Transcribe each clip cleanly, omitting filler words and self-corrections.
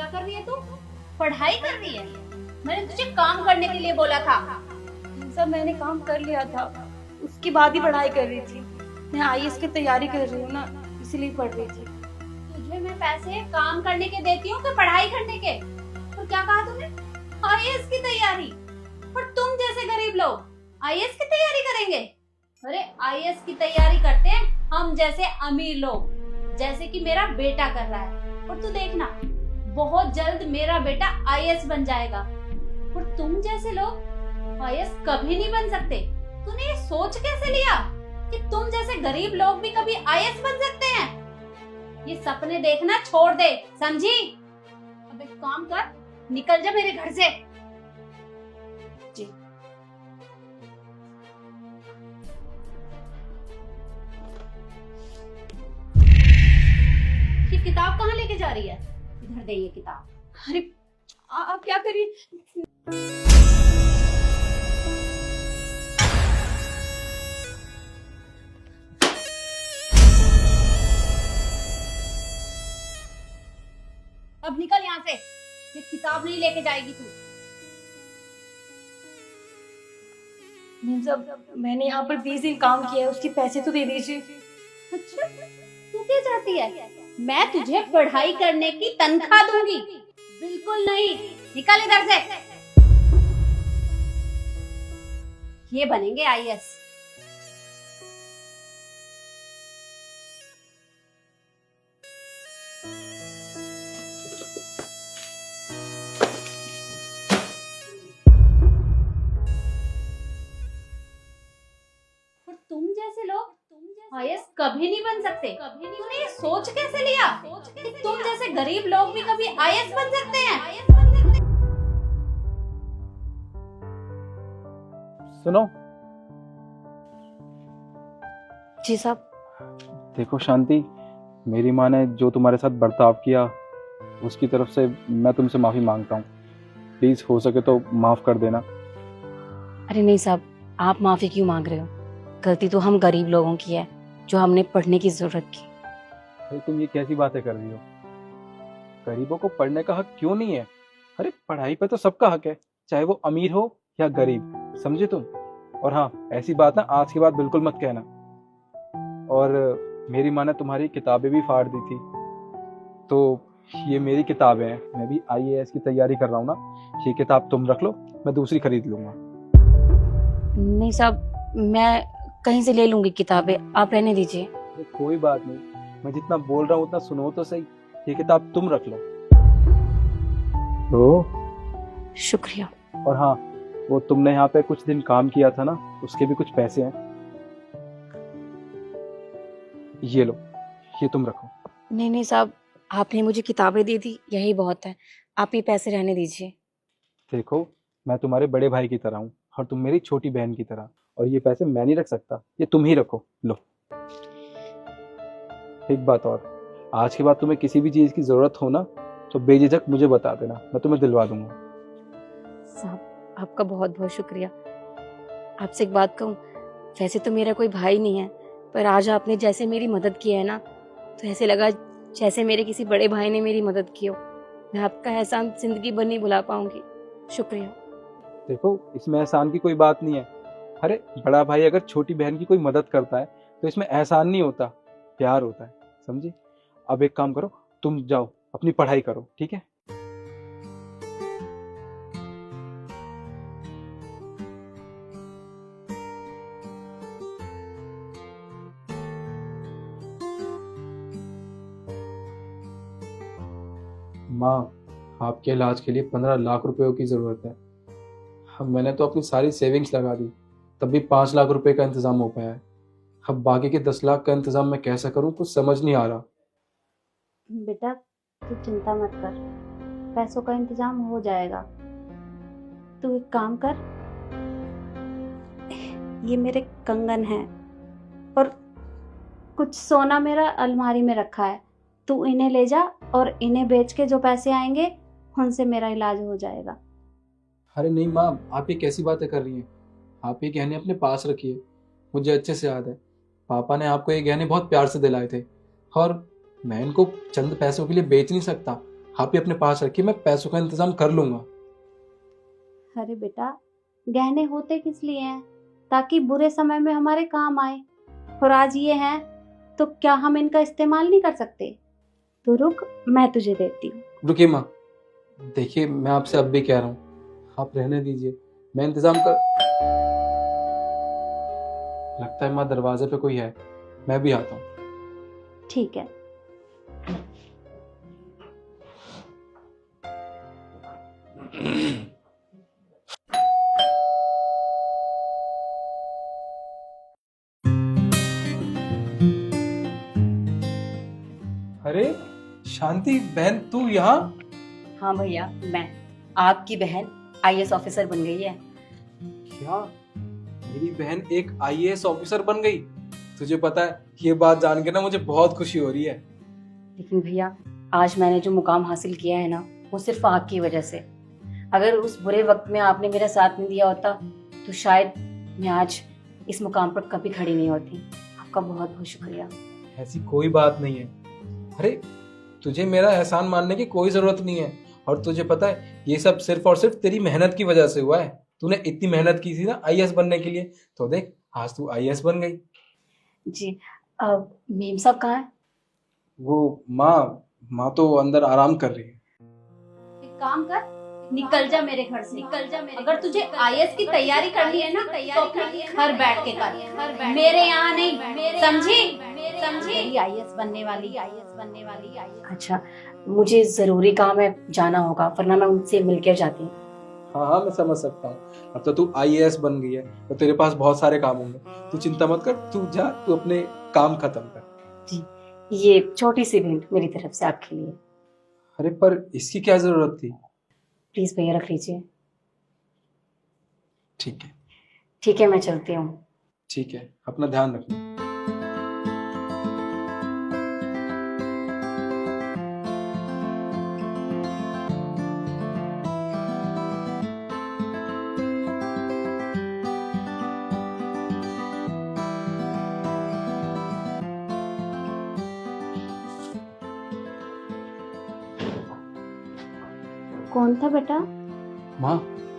क्या कर रही है तू? पढ़ाई कर रही है? मैंने तुझे काम करने के लिए बोला था। सब मैंने काम कर लिया था, उसके बाद ही पढ़ाई कर रही थी। मैं आईएएस की तैयारी कर रही हूँ ना, इसीलिए पढ़ रही थी। तुझे मैं पैसे काम करने के देती हूँ कि पढ़ाई करने के? और क्या कहा तूने? आईएएस की तैयारी? पर तुम जैसे गरीब लोग आईएएस की तैयारी करेंगे? अरे आईएएस की तैयारी करते हैं हम जैसे अमीर लोग, जैसे कि मेरा बेटा कर रहा है। और तू देखना, बहुत जल्द मेरा बेटा आईएएस बन जाएगा। और तुम जैसे लोग आईएएस कभी नहीं बन सकते। तूने ये सोच कैसे लिया कि तुम जैसे गरीब लोग भी कभी आईएएस बन सकते हैं? ये सपने देखना छोड़ दे, समझी? अब एक काम कर, निकल जा मेरे घर से। जी। ये किताब कहाँ लेके जा रही है? इधर दे ये किताब। अरे आप क्या करिए। अब निकल यहाँ से, ये किताब नहीं लेके जाएगी तू। मैम साहब, मैंने यहाँ पर 20 दिन काम किया है, उसके पैसे तो दे दीजिए। अच्छा, तू क्या चाहती है? मैं तुझे पढ़ाई करने की तनख्वाह दूंगी? बिल्कुल नहीं, निकल इधर से। ये बनेंगे आईएएस। तुम जैसे लोग आईएएस कभी नहीं बन सकते। तूने ये सोच कैसे लिया कि तुम जैसे गरीब लोग भी कभी आईएएस बन सकते हैं? सुनो। जी साहब। देखो शांति, मेरी माँ ने जो तुम्हारे साथ बर्ताव किया उसकी तरफ से मैं तुमसे माफ़ी मांगता हूँ। प्लीज़ हो सके तो माफ़ कर देना। अरे नहीं साहब, आप माफी क्यों मांग रहे हो? गलती तो हम गरीब लोगों की है, जो हमने पढ़ने की जरूरत की। अरे तुम ये कैसी बातें कर रही हो? गरीबों को पढ़ने का हक क्यों नहीं है? अरे पढ़ाई पे तो सबका हक है, चाहे वो अमीर हो या गरीब, समझे तुम? और हाँ, ऐसी बात ना आज की बात बिल्कुल मत कहना। और मेरी माँ ने तुम्हारी किताबें भी फाड़ दी थी, तो ये मेरी किताबें हैं। मैं भी आईएएस की तैयारी कर रहा हूँ ना। ये किताब तुम रख लो, मैं दूसरी खरीद लूंगा। नहीं साहब, मैं कहीं से ले लूंगी किताबें, आप रहने दीजिए। अरे कोई बात नहीं, मैं जितना बोल रहा हूँ उतना सुनो तो सही। ये किताब तुम रख लो। तो शुक्रिया। और हाँ, वो तुमने यहाँ पे कुछ दिन काम किया था ना, उसके भी कुछ पैसे हैं। ये लो, ये तुम रखो। नहीं नहीं साहब, आपने मुझे किताबें दे दी, यही बहुत है। आप ये पैसे रहने दीजिए। देखो, मैं तुम्हारे बड़े भाई की तरह हूँ और तुम मेरी छोटी बहन की तरह, और ये पैसे मैं नहीं रख सकता, ये तुम ही रखो। लो। एक बात और, आज के बाद तुम्हें किसी भी चीज़ की ज़रूरत हो ना, तो बेझिझक मुझे बता देना, मैं तुम्हें दिलवा दूंगा। साहब, आपका बहुत बहुत शुक्रिया। आपसे एक बात कहूँ, वैसे तो मेरा कोई भाई नहीं है, पर आज आपने जैसे मेरी मदद की है ना, तो ऐसे लगा जैसे मेरे किसी बड़े भाई ने मेरी मदद की हो। मैं आपका एहसान जिंदगी भर नहीं भुला पाऊंगी। शुक्रिया। देखो, इसमें एहसान की कोई बात नहीं है। अरे बड़ा भाई अगर छोटी बहन की कोई मदद करता है तो इसमें एहसान नहीं होता, प्यार होता है, समझी? अब एक काम करो, तुम जाओ अपनी पढ़ाई करो, ठीक है? माँ, आपके इलाज के लिए 15 लाख रुपयों की ज़रूरत है। अब मैंने तो अपनी सारी सेविंग्स लगा दी, तब भी 5 लाख रुपए का इंतज़ाम हो पाया है। अब बाकी के 10 लाख का इंतज़ाम मैं कैसे करूँ, कुछ समझ नहीं आ रहा। बेटा, तू चिंता मत कर, पैसों का इंतजाम हो जाएगा। तू एक काम कर, ये मेरे कंगन हैं और कुछ सोना मेरा अलमारी में रखा है, तू इन्हें ले जा और इन्हें बेच के जो पैसे आएंगे उनसे मेरा इलाज हो जाएगा। अरे नहीं माँ, आप ये कैसी बातें कर रही हैं? आप ये गहने अपने पास रखिए। मुझे अच्छे से याद है, पापा ने आपको ये गहने बहुत प्यार से दिलाए थे, और मैं इनको चंद पैसों के लिए बेच नहीं सकता। आप ही अपने पास रखिए, मैं पैसों का इंतजाम कर लूंगा। अरे बेटा, गहने होते किस लिए हैं? ताकि बुरे समय में हमारे काम आए। और आज ये हैं तो क्या हम इनका इस्तेमाल नहीं कर सकते? तो रुक, मैं तुझे देती हूँ। रुकिए माँ, देखिए मैं आपसे अब भी कह रहा हूँ, आप रहने दीजिए, मैं इंतजाम कर। लगता है माँ दरवाजे पे कोई है, मैं भी आता हूँ। ठीक है। अरे शांति बहन, तू यहाँ? हाँ भैया, मैं आपकी बहन आईएएस ऑफिसर बन गई है। क्या मेरी बहन एक आईएएस ऑफिसर बन गई? तुझे पता है, ये बात जान के ना मुझे बहुत खुशी हो रही है। लेकिन भैया, आज मैंने जो मुकाम हासिल किया है ना, वो सिर्फ आपकी वजह से। अगर उस बुरे वक्त में आपने मेरा साथ नहीं दिया होता तो शायद मैं आज इस मुकाम पर कभी खड़ी नहीं होती। आपका बहुत बहुत शुक्रिया। ऐसी कोई बात नहीं है। अरे तुझे मेरा एहसान मानने की कोई जरूरत नहीं है। और तुझे पता है, ये सब सिर्फ और सिर्फ तेरी मेहनत की वजह से हुआ है। तूने इतनी मेहनत की थी ना आईएएस बनने के लिए, तो देख आज तू आईएएस बन गई। जी, मीम साहब कहाँ है? वो माँ तो अंदर आराम कर रही है। एक काम कर, निकल जा मेरे घर से, निकल जा मेरे। अगर तुझे आईएएस की तैयारी करनी है ना, तो अपने घर बैठ के कर, मेरे यहाँ नहीं, समझी? समझी? आईएएस बनने वाली, आईएएस बनने वाली, आईएएस। अच्छा, मुझे जरूरी काम है, जाना होगा, वरना मैं उनसे मिलकर जाती हूँ। हाँ मैं समझ सकता हूँ। अब तो तू आईएएस बन गई है तो तेरे पास बहुत सारे काम होंगे। तू चिंता मत कर, तू जा, तू अपने काम खत्म कर। जी, ये छोटी सी भेंट मेरी तरफ से आपके लिए। अरे पर इसकी क्या जरूरत थी? प्लीज भैया रख लीजिए। ठीक है। ठीक है, मैं चलती हूँ। ठीक है, अपना ध्यान रखना। कौन था बेटा? माँ,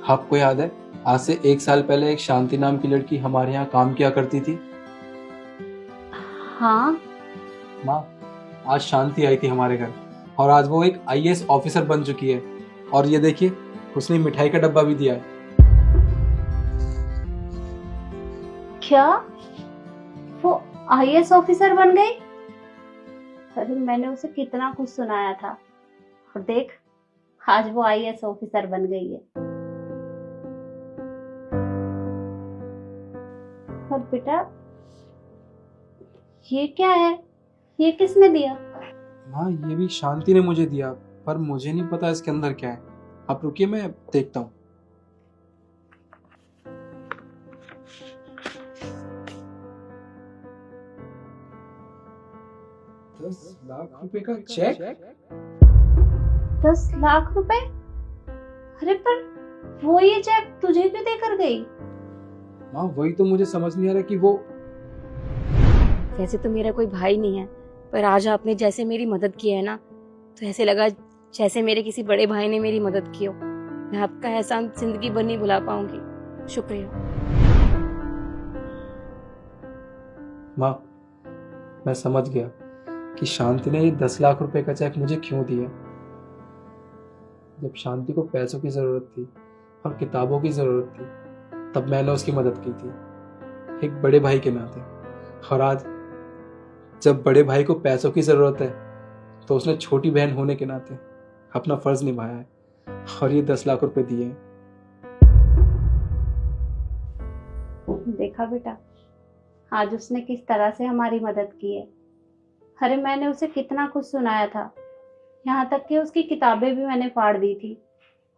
आपको याद है आज से 1 साल पहले एक शांति नाम की लड़की हमारे यहाँ काम किया करती थी? हाँ। माँ, आज शांति आई थी हमारे घर और आज वो एक आईएएस ऑफिसर बन चुकी है। और ये देखिए, उसने मिठाई का डब्बा भी दिया है। क्या वो आईएएस ऑफिसर बन गई? अरे मैंने उसे कितना कुछ सुनाया था, और देख आज वो आईएएस ऑफिसर बन गई है। और बेटा, ये क्या है? ये किसने दिया? माँ, ये भी शांति ने मुझे दिया, पर मुझे नहीं पता इसके अंदर क्या है। आप रुकिए, मैं देखता हूँ। 10 लाख रुपए का चेक? 10 लाख रुपए? अरे पर वो ये चेक तुझे क्यों देकर गई? माँ, वही तो मुझे समझ नहीं आ रहा कि वो। वैसे तो मेरा कोई भाई नहीं है, पर आज आपने जैसे मेरी मदद की है ना, तो ऐसे लगा जैसे मेरे किसी बड़े भाई ने मेरी मदद की हो। मैं आपका एहसान जिंदगी भर नहीं भुला पाऊंगी। शुक्रिया। माँ, मैं समझ गया कि शांति ने ये 10 लाख रुपए का चेक मुझे क्यों दिया। जब शांति को पैसों की जरूरत थी और किताबों की जरूरत थी, तब मैंने उसकी मदद की थी एक बड़े भाई के नाते। और आज जब बड़े भाई को पैसों की जरूरत है, तो उसने छोटी बहन होने के नाते अपना फर्ज निभाया है और ये 10 लाख रुपए दिए हैं। देखा बेटा, आज उसने किस तरह से हमारी मदद की है। अरे मैंने उसे कितना कुछ सुनाया था, यहाँ तक कि उसकी किताबें भी मैंने फाड़ दी थी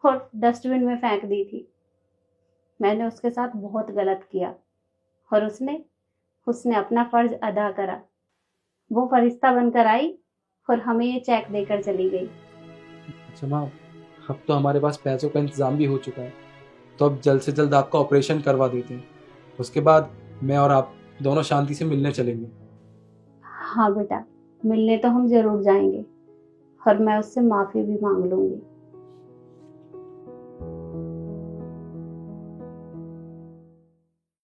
और डस्टबिन में फेंक दी थी। मैंने उसके साथ बहुत गलत किया और उसने अपना फर्ज अदा करा। वो फरिश्ता बनकर आई और हमें ये चेक देकर चली गई। अच्छा माँ, अब तो हमारे पास पैसों का इंतजाम भी हो चुका है, तो अब जल्द से जल्द आपका ऑपरेशन करवा देते हैं। उसके बाद मैं और आप दोनों शांति से मिलने चलेंगे। हाँ बेटा, मिलने तो हम जरूर जाएंगे। और मैं उससे माफ़ी भी मांग लूँगी।